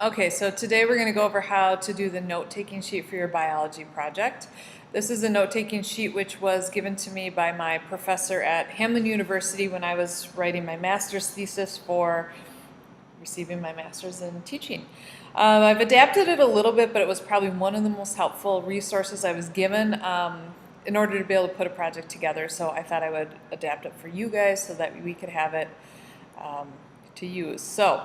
Okay, so today we're going to go over how to do the note-taking sheet for your biology project. This is a note-taking sheet which was given to me by my professor at Hamline University when I was writing my master's thesis for receiving my master's in teaching. I've adapted it a little bit, but it was probably one of the most helpful resources I was given in order to be able to put a project together. So I thought I would adapt it for you guys so that we could have it to use. So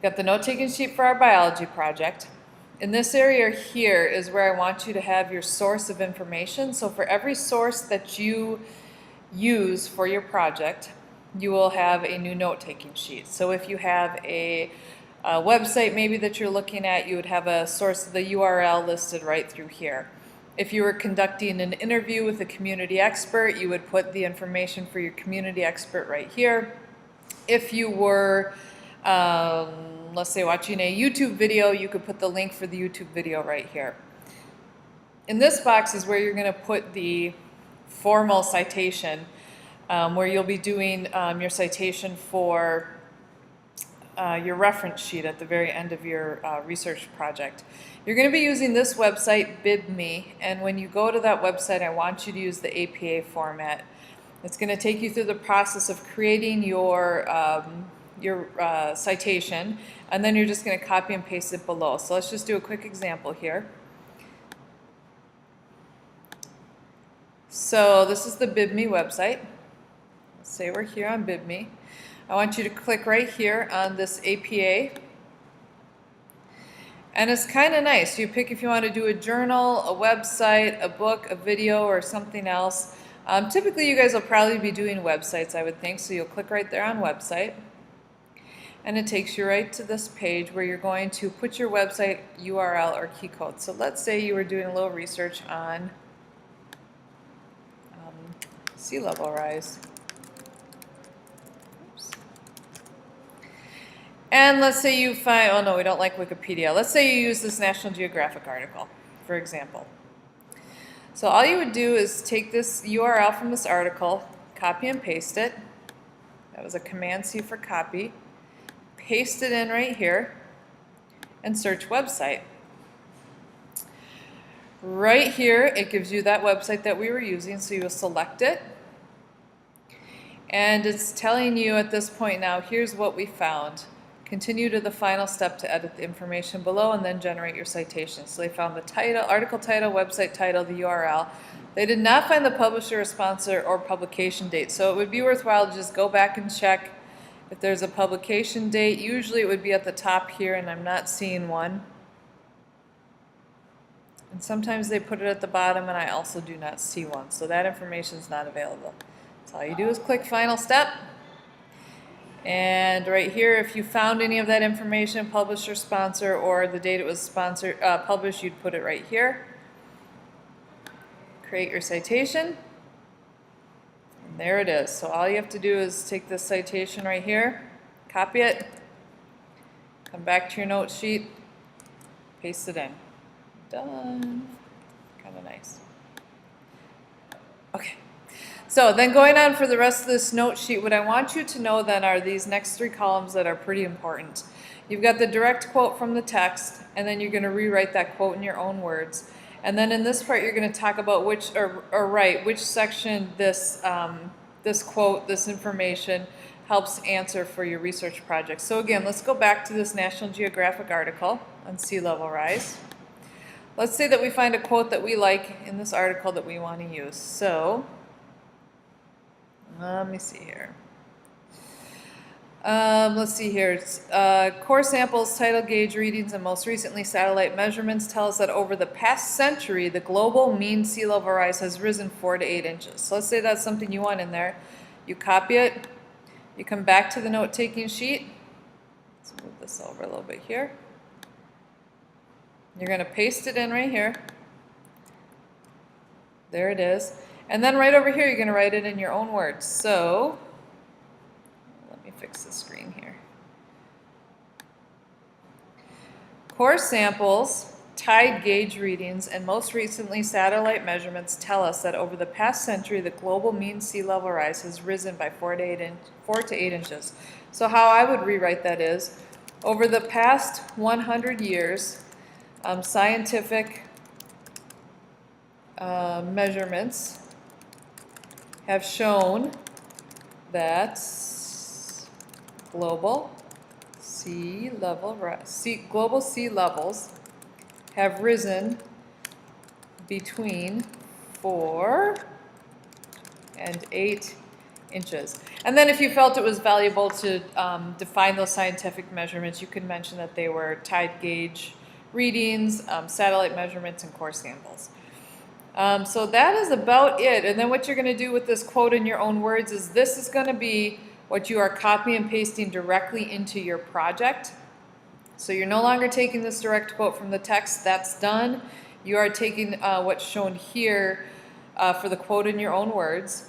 got the note-taking sheet for our biology project. In this area here is where I want you to have your source of information. So for every source that you use for your project, you will have a new note-taking sheet. So if you have a website maybe that you're looking at, you would have a source, the URL listed right through here. If you were conducting an interview with a community expert, you would put the information for your community expert right here. If you were let's say watching a YouTube video, you could put the link for the YouTube video right here. In this box is where you're going to put the formal citation, where you'll be doing your citation for your reference sheet at the very end of your research project. You're going to be using this website, BibMe, and when you go to that website, I want you to use the APA format. It's going to take you through the process of creating your citation, and then you're just going to copy and paste it below. So let's just do a quick example here. So this is the BibMe website. Let's say we're here on BibMe. I want you to click right here on this APA. And it's kind of nice. You pick if you want to do a journal, a website, a book, a video, or something else. Typically you guys will probably be doing websites, I would think, so you'll click right there on website. And it takes you right to this page where you're going to put your website URL or key code. So let's say you were doing a little research on sea level rise. Oops. And let's say you find, oh no, we don't like Wikipedia. Let's say you use this National Geographic article, for example. So all you would do is take this URL from this article, copy and paste it. That was a Command-C for copy. Paste it in right here and search website. Right here it gives you that website that we were using, so you'll select it, and it's telling you at this point now, here's what we found. Continue to the final step to edit the information below and then generate your citation. So they found the title, article title, website title, the URL. They did not find the publisher or sponsor or publication date, so it would be worthwhile to just go back and check if there's a publication date. Usually it would be at the top here, and I'm not seeing one. And sometimes they put it at the bottom, and I also do not see one. So that information is not available. So all you do is click Final Step. And right here, if you found any of that information, publisher, sponsor, or the date it was published, you'd put it right here. Create your citation. And there it is. So all you have to do is take this citation right here, copy it, come back to your note sheet, paste it in. Done. Kind of nice. Okay. So then going on for the rest of this note sheet, what I want you to know then are these next three columns that are pretty important. You've got the direct quote from the text, and then you're going to rewrite that quote in your own words. And then in this part, you're going to talk about which, or write which section this quote, this information helps answer for your research project. So again, let's go back to this National Geographic article on sea level rise. Let's say that we find a quote that we like in this article that we want to use. So let me see here. Let's see here. Core samples, tidal gauge readings, and most recently satellite measurements tell us that over the past century, the global mean sea level rise has risen 4 to 8 inches. So let's say that's something you want in there. You copy it. You come back to the note-taking sheet. Let's move this over a little bit here. You're going to paste it in right here. There it is. And then right over here, you're going to write it in your own words. So let me fix the screen here. Core samples, tide gauge readings, and most recently satellite measurements tell us that over the past century, the global mean sea level rise has risen by 4 to 8 inches. So how I would rewrite that is, Over the past 100 years, scientific measurements have shown that global sea levels have risen between 4 and 8 inches. And then if you felt it was valuable to define those scientific measurements, you could mention that they were tide gauge readings, satellite measurements, and core samples. So that is about it. And then what you're going to do with this quote in your own words is this is going to be what you are copying and pasting directly into your project. So you're no longer taking this direct quote from the text. That's done. You are taking what's shown here for the quote in your own words.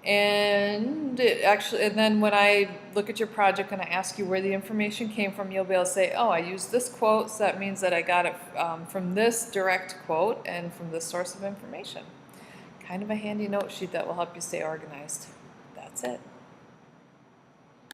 And then when I look at your project and I ask you where the information came from, you'll be able to say, oh, I used this quote, so that means that I got it from this direct quote and from this source of information. Kind of a handy note sheet that will help you stay organized. That's it.